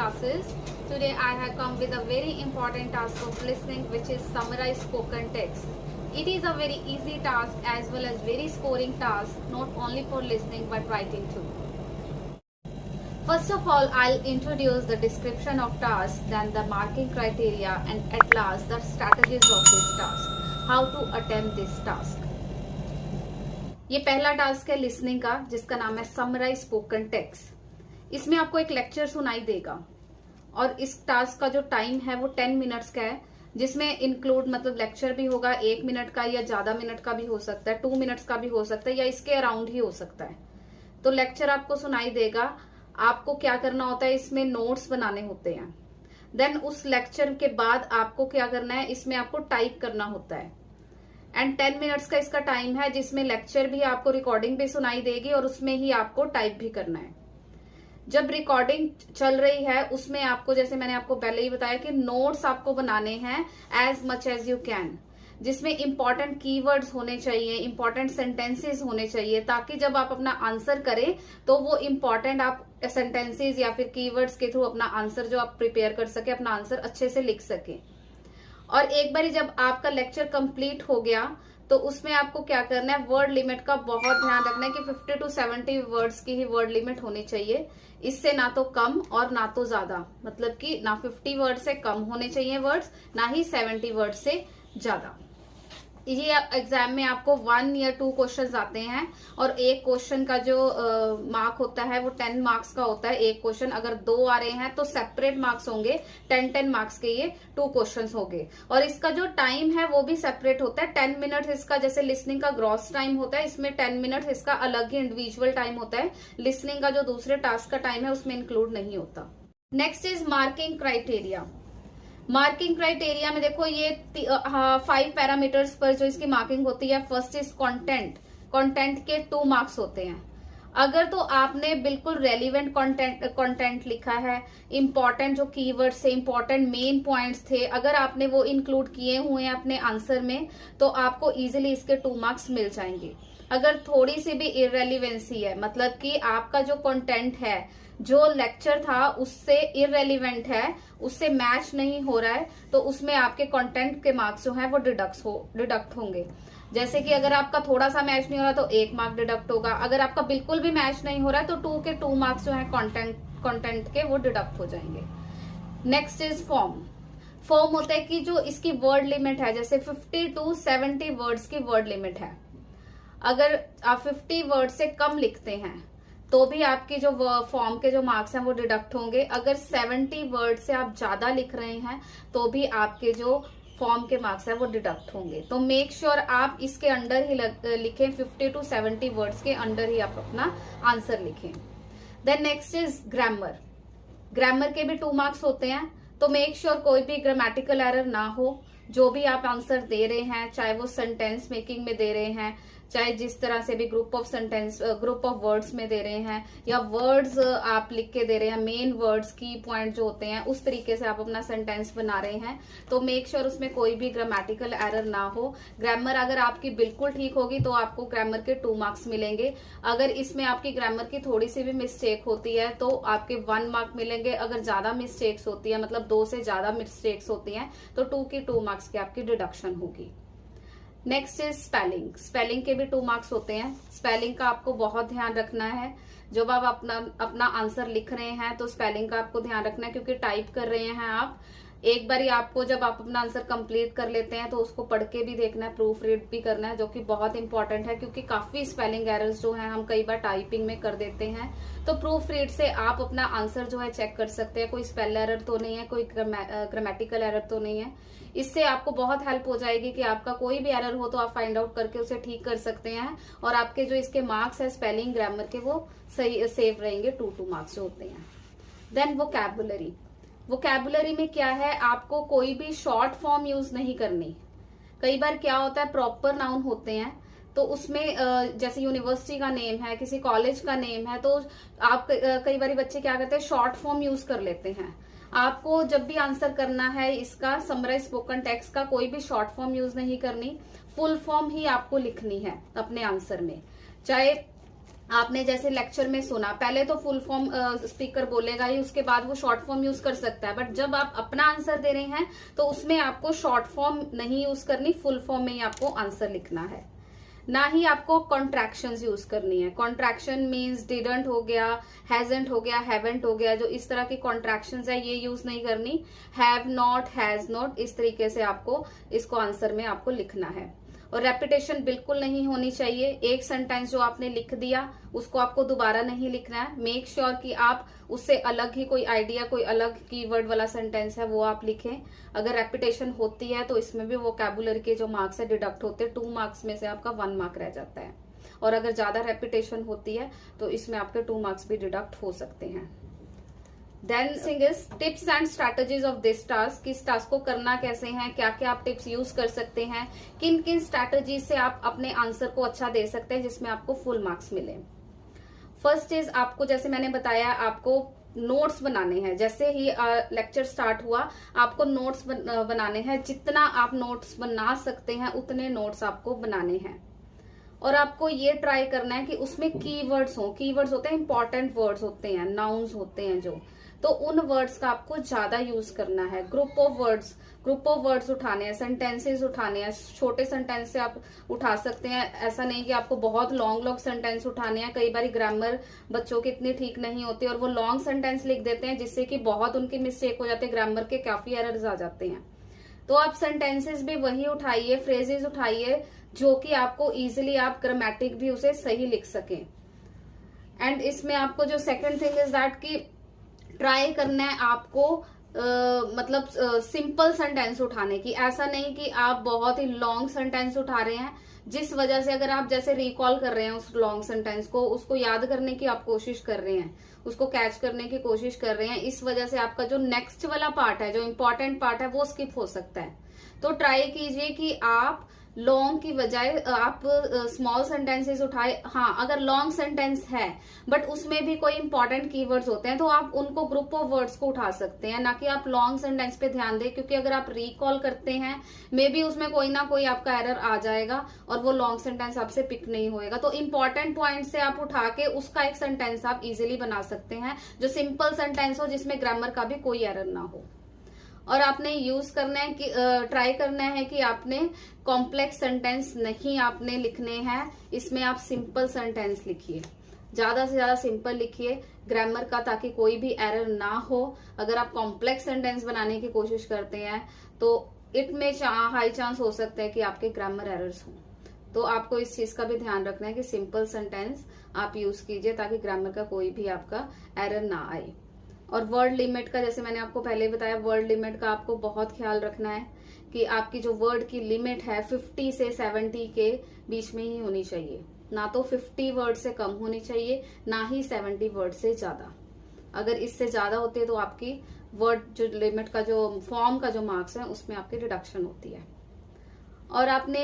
classes. Today I have come with a very important task of listening, which is summarize spoken text. It is a very easy task as well as very scoring task, not only for listening but writing too. First of all, I'll introduce the description of task, then the marking criteria, and at last the strategies of this task. How to attempt this task. ये पहला task है listening का, जिसका नाम है summarise spoken text. इसमें आपको एक लेक्चर सुनाई देगा और इस टास्क का जो टाइम है वो 10 मिनट्स का है, जिसमें इंक्लूड मतलब लेक्चर भी होगा 1 मिनट का या ज्यादा मिनट का भी हो सकता है, 2 मिनट्स का भी हो सकता है या इसके अराउंड ही हो सकता है। तो लेक्चर आपको सुनाई देगा, आपको क्या करना होता है, इसमें नोट्स बनाने होते हैं। देन उस लेक्चर के बाद आपको क्या करना है, इसमें आपको टाइप करना होता है। एंड 10 मिनट्स का इसका टाइम है, जिसमें लेक्चर भी आपको रिकॉर्डिंग भी सुनाई देगी और उसमें ही आपको टाइप भी करना है। जब रिकॉर्डिंग चल रही है उसमें आपको, जैसे मैंने आपको पहले ही बताया कि नोट्स आपको बनाने हैं as much as you can, जिसमें इंपॉर्टेंट कीवर्ड्स होने चाहिए, इंपॉर्टेंट सेंटेंसेस होने चाहिए, ताकि जब आप अपना आंसर करें तो वो इंपॉर्टेंट आप सेंटेंसेस या फिर कीवर्ड्स के थ्रू अपना आंसर जो आप प्रिपेयर कर सके, अपना आंसर अच्छे से लिख सके। और एक बार जब आपका लेक्चर कंप्लीट हो गया तो उसमें आपको क्या करना है, वर्ड लिमिट का बहुत ध्यान रखना है कि 50 to 70 वर्ड्स की ही वर्ड लिमिट होनी चाहिए। इससे ना तो कम और ना तो ज्यादा, मतलब कि ना 50 वर्ड से कम होने चाहिए वर्ड्स, ना ही 70 वर्ड से ज्यादा। ये एग्जाम में आपको 1 या 2 क्वेश्चंस आते हैं और एक क्वेश्चन का जो मार्क होता है वो 10 मार्क्स का होता है। एक क्वेश्चन अगर 2 आ रहे हैं तो सेपरेट मार्क्स होंगे, 10 मार्क्स के ये 2 क्वेश्चंस होंगे। और इसका जो टाइम है वो भी सेपरेट होता है। 10 मिनट इसका, जैसे लिसनिंग का ग्रॉस टाइम होता है, इसमें 10 मिनट इसका अलग ही इंडिविजुअल टाइम होता है। लिसनिंग का जो दूसरे टास्क का टाइम है उसमें इंक्लूड नहीं होता। Next is marking criteria. Marking criteria में देखो ये 5 पैरामीटर्स पर जो इसकी मार्किंग होती है। First is content. कंटेंट के 2 मार्क्स होते हैं। अगर तो आपने बिल्कुल रेलिवेंट कंटेंट लिखा है, इंपॉर्टेंट जो कीवर्ड से इंपॉर्टेंट मेन पॉइंट्स थे, अगर आपने वो इंक्लूड किए हुए हैं अपने आंसर में, तो आपको इजीली इसके 2 मार्क्स मिल जाएंगे। अगर थोड़ी सी भी इररेलीवेंसी है, मतलब कि आपका जो कंटेंट है, जो लेक्चर था उससे इररेलीवेंट है, उससे मैच नहीं हो रहा है, तो उसमें आपके कंटेंट के मार्क्स जो है वो डिडक्ट होंगे। जैसे कि अगर आपका थोड़ा सा मैच नहीं हो रहा तो 1 मार्क डिडक्ट होगा। अगर आपका बिल्कुल भी मैच नहीं हो रहा है तो 2 के 2 मार्क्स जो है कंटेंट के वो डिडक्ट हो जाएंगे। Next is form. फॉर्म होता है कि जो इसकी वर्ड लिमिट है, जैसे 50 to 70 वर्ड्स की वर्ड लिमिट है। अगर आप 50 वर्ड से कम लिखते हैं तो भी आपकी जो फॉर्म के जो मार्क्स हैं वो डिडक्ट होंगे। अगर 70 वर्ड से आप ज्यादा लिख रहे हैं तो भी आपके जो फॉर्म के मार्क्स है वो डिडक्ट होंगे। तो मेक श्योर आप इसके अंडर ही लिखें, 50 to 70 वर्ड्स के अंडर ही आप अपना आंसर लिखें। Then next is grammar. Grammar के भी 2 मार्क्स होते हैं, तो मेक श्योर कोई भी ग्रामेटिकल एरर ना हो। जो भी आप आंसर दे रहे हैं, चाहे वो सेंटेंस मेकिंग में दे रहे हैं, चाहे जिस तरह से भी ग्रुप ऑफ वर्ड्स में दे रहे हैं, या वर्ड्स आप लिख के दे रहे हैं, मेन वर्ड्स की पॉइंट जो होते हैं उस तरीके से आप अपना सेंटेंस बना रहे हैं, तो मेक श्योर उसमें कोई भी ग्रामेटिकल एरर ना हो। ग्रामर अगर आपकी बिल्कुल ठीक होगी तो आपको ग्रामर के 2 मार्क्स मिलेंगे। अगर इसमें आपकी ग्रामर की थोड़ी सी भी मिस्टेक होती है तो आपके 1 मार्क मिलेंगे। अगर ज्यादा मिस्टेक्स होती है, मतलब 2 से ज्यादा मिस्टेक्स होती हैं, तो 2 की 2 मार्क्स की आपकी डिडक्शन होगी। Next is spelling. स्पेलिंग के भी 2 मार्क्स होते हैं। स्पेलिंग का आपको बहुत ध्यान रखना है। जब आप अपना आंसर लिख रहे हैं तो स्पेलिंग का आपको ध्यान रखना है, क्योंकि टाइप कर रहे हैं आप। एक बारी आपको जब आप अपना आंसर कंप्लीट कर लेते हैं तो उसको पढ़ के भी देखना है, प्रूफ रीड भी करना है, जो कि बहुत इंपॉर्टेंट है, क्योंकि काफी स्पेलिंग एरर्स जो हैं हम कई बार टाइपिंग में कर देते हैं। तो प्रूफ रीड से आप अपना आंसर जो है चेक कर सकते हैं, कोई स्पेल एरर तो नहीं है, कोई ग्रामेटिकल एरर तो नहीं है। इससे आपको बहुत हेल्प हो जाएगी कि आपका कोई भी एरर हो तो आप फाइंड आउट करके उसे ठीक कर सकते हैं, और आपके जो इसके मार्क्स है स्पेलिंग ग्रामर के वो सही सेव रहेंगे, 2 मार्क्स जो होते हैं। Then vocabulary. वोकैबुलरी में क्या है, आपको कोई भी शॉर्ट फॉर्म यूज नहीं करनी। कई बार क्या होता है, प्रॉपर नाउन होते हैं तो उसमें जैसे यूनिवर्सिटी का नेम है, किसी कॉलेज का नेम है, तो आप कई बार बच्चे क्या करते हैं, शॉर्ट फॉर्म यूज कर लेते हैं। आपको जब भी आंसर करना है इसका समराइज स्पोकन टेक्स्ट का, कोई भी शॉर्ट फॉर्म यूज नहीं करनी, फुल फॉर्म ही आपको लिखनी है अपने आंसर में। चाहे आपने जैसे लेक्चर में सुना, पहले तो फुल फॉर्म स्पीकर बोलेगा ही, उसके बाद वो शॉर्ट फॉर्म यूज कर सकता है, बट जब आप अपना आंसर दे रहे हैं तो उसमें आपको शॉर्ट फॉर्म नहीं यूज करनी, फुल फॉर्म में ही आपको आंसर लिखना है। ना ही आपको कॉन्ट्रैक्शंस यूज करनी है। कॉन्ट्रैक्शन मीन्स डिडंट हो गया, हैजंट हो गया, हैवेंट हो गया, जो इस तरह की कॉन्ट्रैक्शंस है ये यूज नहीं करनी। हैव नॉट, हैज नॉट, इस तरीके से आपको इसको आंसर में आपको लिखना है। और रेपिटेशन बिल्कुल नहीं होनी चाहिए। एक सेंटेंस जो आपने लिख दिया उसको आपको दोबारा नहीं लिखना है। मेक श्योर कि आप उससे अलग ही कोई आइडिया, कोई अलग कीवर्ड वाला सेंटेंस है वो आप लिखें। अगर रेपिटेशन होती है तो इसमें भी वोकैबुलरी के जो मार्क्स है डिडक्ट होते हैं, 2 मार्क्स में से आपका 1 मार्क रह जाता है। और अगर ज्यादा रेपिटेशन होती है तो इसमें आपके 2 मार्क्स भी डिडक्ट हो सकते हैं। Then thing is tips and strategies of this task, किस टास्क को करना कैसे है, क्या क्या आप टिप्स यूज कर सकते हैं, किन किन स्ट्रैटेजीज से आप अपने आंसर को अच्छा दे सकते हैं जिसमें आपको फुल मार्क्स मिले। फर्स्ट इज आपको, जैसे मैंने बताया, आपको नोट्स बनाने हैं। जैसे ही लेक्चर स्टार्ट हुआ आपको नोट्स बनाने हैं। जितना आप नोट्स बना सकते हैं उतने नोट्स आपको बनाने हैं। और आपको ये ट्राई करना है कि उसमें कीवर्ड्स हो। कीवर्ड्स होते हैं इंपॉर्टेंट वर्ड्स होते हैं, नाउन्स होते हैं जो, तो उन वर्ड्स का आपको ज्यादा यूज करना है। ग्रुप ऑफ वर्ड्स उठाने हैं, सेंटेंसेस उठाने हैं। छोटे सेंटेंस से आप उठा सकते हैं, ऐसा नहीं कि आपको बहुत लॉन्ग सेंटेंस उठाने हैं। कई बार ग्रामर बच्चों की इतनी ठीक नहीं होती और वो लॉन्ग सेंटेंस लिख देते हैं जिससे कि बहुत उनके मिस्टेक हो जाते हैं, ग्रामर के काफी एरर्स आ जाते हैं। तो आप सेंटेंसेस भी वही उठाइए, फ्रेजेस उठाइए जो कि आपको इजीली, आप ग्रामेटिक भी उसे सही लिख सकें। एंड इसमें आपको जो सेकंड थिंग इज दैट कि ट्राई करना है आपको मतलब सिंपल सेंटेंस उठाने की। ऐसा नहीं कि आप बहुत ही लॉन्ग सेंटेंस उठा रहे हैं जिस वजह से, अगर आप जैसे रिकॉल कर रहे हैं उस लॉन्ग सेंटेंस को, उसको याद करने की आप कोशिश कर रहे हैं, उसको कैच करने की कोशिश कर रहे हैं, इस वजह से आपका जो नेक्स्ट वाला पार्ट है, जो इंपॉर्टेंट पार्ट है, वो स्किप हो सकता है। तो ट्राई कीजिए कि आप लॉन्ग की बजाय आप स्मॉल सेंटेंसेस उठाए। हाँ, अगर लॉन्ग सेंटेंस है बट उसमें भी कोई इंपॉर्टेंट कीवर्ड्स होते हैं तो आप उनको, ग्रुप ऑफ वर्ड्स को उठा सकते हैं, ना कि आप लॉन्ग सेंटेंस पे ध्यान दें। क्योंकि अगर आप रिकॉल करते हैं मे बी उसमें कोई ना कोई आपका एरर आ जाएगा और वो लॉन्ग सेंटेंस आपसे पिक नहीं होएगा। तो इंपॉर्टेंट पॉइंट से आप उठा के उसका एक सेंटेंस आप इजिली बना सकते हैं, जो सिंपल सेंटेंस हो, जिसमें ग्रामर का भी कोई एरर ना हो। और आपने यूज करना है कि ट्राई करना है कि आपने कॉम्प्लेक्स सेंटेंस नहीं आपने लिखने हैं, इसमें आप सिंपल सेंटेंस लिखिए, ज्यादा से ज्यादा सिंपल लिखिए ग्रामर का, ताकि कोई भी एरर ना हो। अगर आप कॉम्प्लेक्स सेंटेंस बनाने की कोशिश करते हैं तो इट में हाई चांस हो सकता है कि आपके ग्रामर एरर्स हों। तो आपको इस चीज का भी ध्यान रखना है कि सिंपल सेंटेंस आप यूज कीजिए ताकि ग्रामर का कोई भी आपका एरर ना आए। और वर्ड लिमिट का, जैसे मैंने आपको पहले ही बताया, वर्ड लिमिट का आपको बहुत ख्याल रखना है कि आपकी जो वर्ड की लिमिट है 50 से 70 के बीच में ही होनी चाहिए। ना तो 50 वर्ड से कम होनी चाहिए, ना ही 70 वर्ड से ज्यादा। अगर इससे ज्यादा होते तो आपकी वर्ड जो लिमिट का, जो फॉर्म का जो मार्क्स है, उसमें आपकी रिडक्शन होती है। और आपने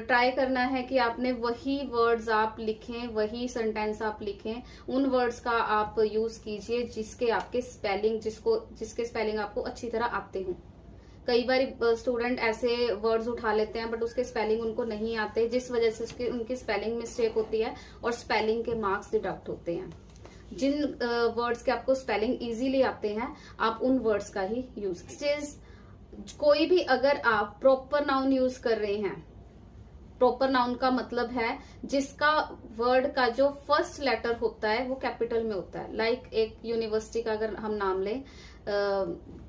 ट्राई करना है कि आपने वही वर्ड्स आप लिखें, वही सेंटेंस आप लिखें, उन वर्ड्स का आप यूज कीजिए जिसके आपके स्पेलिंग, जिसके स्पेलिंग आपको अच्छी तरह आते हों। कई बार स्टूडेंट ऐसे वर्ड्स उठा लेते हैं बट उसके स्पेलिंग उनको नहीं आते, जिस वजह से उनकी स्पेलिंग मिस्टेक होती है और स्पेलिंग के मार्क्स डिडक्ट होते हैं। जिन वर्ड्स के आपको स्पेलिंग इजीली आते हैं आप उन वर्ड्स का ही यूज कीजिए। कोई भी अगर आप प्रॉपर नाउन यूज कर रहे हैं, प्रॉपर नाउन का मतलब है जिसका वर्ड का जो फर्स्ट लेटर होता है वो कैपिटल में होता है। लाइक एक यूनिवर्सिटी का अगर हम नाम लें,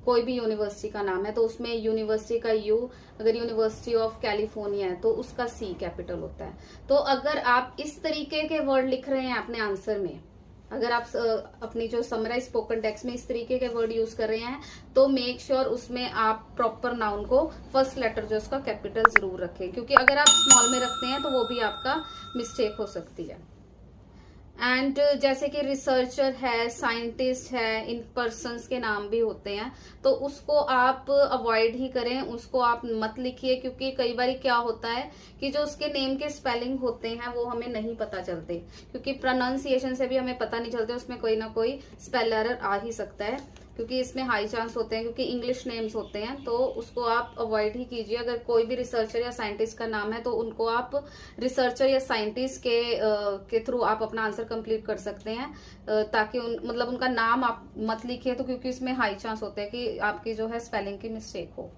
कोई भी यूनिवर्सिटी का नाम है तो उसमें यूनिवर्सिटी का यू, अगर यूनिवर्सिटी ऑफ कैलिफोर्निया है तो उसका सी कैपिटल होता है। तो अगर आप इस तरीके के वर्ड लिख रहे हैं अपने आंसर में, अगर आप अपनी जो समराइज स्पोकन टेक्स्ट में इस तरीके के वर्ड यूज कर रहे हैं तो मेक श्योर उसमें आप प्रॉपर नाउन को फर्स्ट लेटर जो उसका कैपिटल जरूर रखें, क्योंकि अगर आप स्मॉल में रखते हैं तो वो भी आपका मिस्टेक हो सकती है। एंड जैसे कि रिसर्चर है, साइंटिस्ट है, इन पर्सन्स के नाम भी होते हैं तो उसको आप अवॉइड ही करें, उसको आप मत लिखिए। क्योंकि कई बार क्या होता है कि जो उसके नेम के स्पेलिंग होते हैं वो हमें नहीं पता चलते, क्योंकि प्रोनाउंसिएशन से भी हमें पता नहीं चलते, उसमें कोई ना कोई स्पेल एरर आ ही सकता है। क्योंकि इसमें हाई चांस होते हैं, क्योंकि इंग्लिश नेम्स होते हैं, तो उसको आप अवॉइड ही कीजिए। अगर कोई भी रिसर्चर या साइंटिस्ट का नाम है तो उनको आप रिसर्चर या साइंटिस्ट के थ्रू आप अपना आंसर कंप्लीट कर सकते हैं, ताकि मतलब उनका नाम आप मत लिखिए, तो क्योंकि इसमें हाई चांस होते हैं कि आपकी जो है स्पेलिंग की मिस्टेक हो।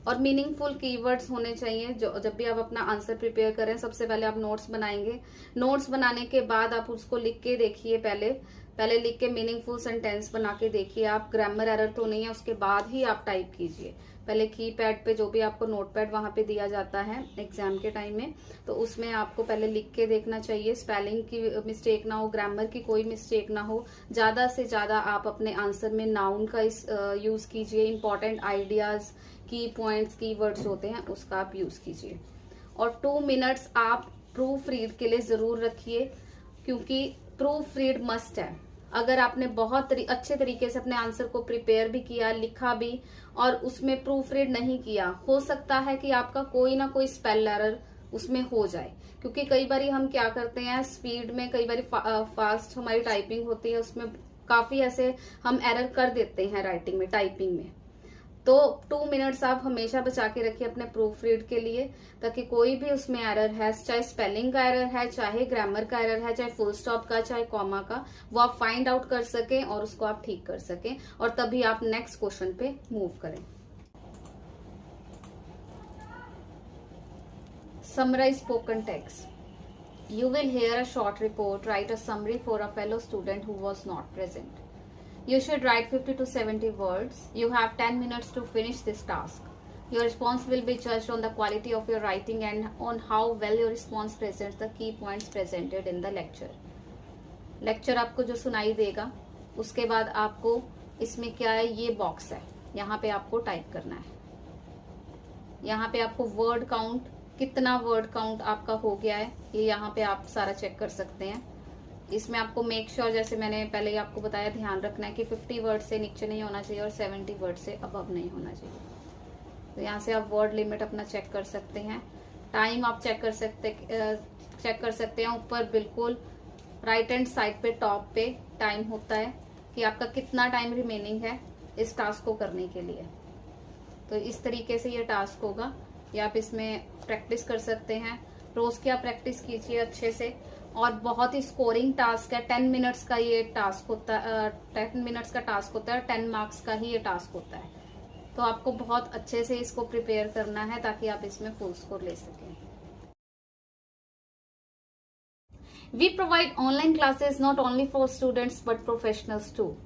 और मीनिंगफुल कीवर्ड्स होने चाहिए। जो जब भी आप अपना आंसर प्रिपेयर करें, सबसे पहले आप नोट्स बनाएंगे। नोट्स बनाने के बाद आप उसको लिख के देखिए, पहले लिख के मीनिंगफुल सेंटेंस बना के देखिए आप, ग्रामर एरर तो नहीं है, उसके बाद ही आप टाइप कीजिए। पहले कीपैड पे जो भी आपको नोटपैड वहां पे दिया जाता है एग्जाम के टाइम में, तो उसमें आपको पहले लिख के देखना चाहिए, स्पेलिंग की मिस्टेक ना हो, ग्रामर की कोई मिस्टेक ना हो। ज्यादा से ज्यादा आप अपने आंसर में नाउन का यूज कीजिए, इंपॉर्टेंट आइडियाज, की पॉइंट्स, की वर्ड्स होते हैं, उसका आप यूज कीजिए। और 2 मिनट्स आप प्रूफ रीड के लिए जरूर रखिए, क्योंकि प्रूफ रीड मस्ट है। अगर आपने बहुत अच्छे तरीके से अपने आंसर को प्रिपेयर भी किया, लिखा भी, और उसमें प्रूफ रीड नहीं किया, हो सकता है कि आपका कोई ना कोई स्पेल एरर उसमें हो जाए। क्योंकि कई बार हम क्या करते हैं, स्पीड में कई बार फास्ट हमारी टाइपिंग होती है, उसमें काफी ऐसे हम एरर कर देते हैं राइटिंग में, टाइपिंग में। तो 2 मिनट्स आप हमेशा बचा के रखिए अपने प्रूफ रीड के लिए, ताकि कोई भी उसमें एरर है, चाहे स्पेलिंग का एरर है, चाहे ग्रामर का एरर है, चाहे फुल स्टॉप का, चाहे कॉमा का, वो आप फाइंड आउट कर सकें और उसको आप ठीक कर सकें, और तभी आप नेक्स्ट क्वेश्चन पे मूव करें। Summarize spoken text. You will hear a short report. Write a summary for a fellow student who was not present. You should write 50 to 70 words. You have 10 minutes to finish this task. Your response will be judged on the quality of your writing and on how well your response presents the key points presented in the lecture. Lecture आपको जो सुनाई देगा, उसके बाद आपको इसमें क्या है, ये बॉक्स है, यहाँ पे आपको टाइप करना है। यहाँ पे आपको वर्ड काउंट, कितना वर्ड काउंट आपका हो गया है, ये यहाँ पे आप सारा चेक कर सकते हैं। इसमें आपको मेक श्योर, जैसे मैंने पहले ही आपको बताया, ध्यान रखना है कि 50 वर्ड से नीचे नहीं होना चाहिए और 70 वर्ड से अबव नहीं होना चाहिए। तो यहाँ से आप वर्ड लिमिट अपना चेक कर सकते हैं। टाइम आप चेक कर सकते हैं। ऊपर बिल्कुल राइट हैंड साइड पे टॉप पे टाइम होता है कि आपका कितना टाइम रिमेनिंग है इस टास्क को करने के लिए। तो इस तरीके से ये टास्क होगा, या आप इसमें प्रैक्टिस कर सकते हैं। रोज की आप प्रैक्टिस कीजिए अच्छे से, और बहुत ही स्कोरिंग टास्क है। 10 मिनट्स का ये टास्क होता है, 10 मिनट्स का टास्क होता है, 10 मार्क्स का ही ये टास्क होता है। तो आपको बहुत अच्छे से इसको प्रिपेयर करना है ताकि आप इसमें फुल स्कोर ले सकें। We provide online classes not only for students but professionals too.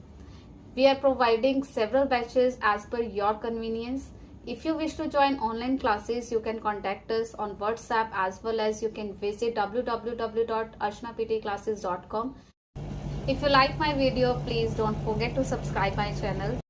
We are providing several batches as per your convenience. If you wish to join online classes, you can contact us on WhatsApp, as well as you can visit www.arshnaptclasses.com. If you like my video, please don't forget to subscribe my channel.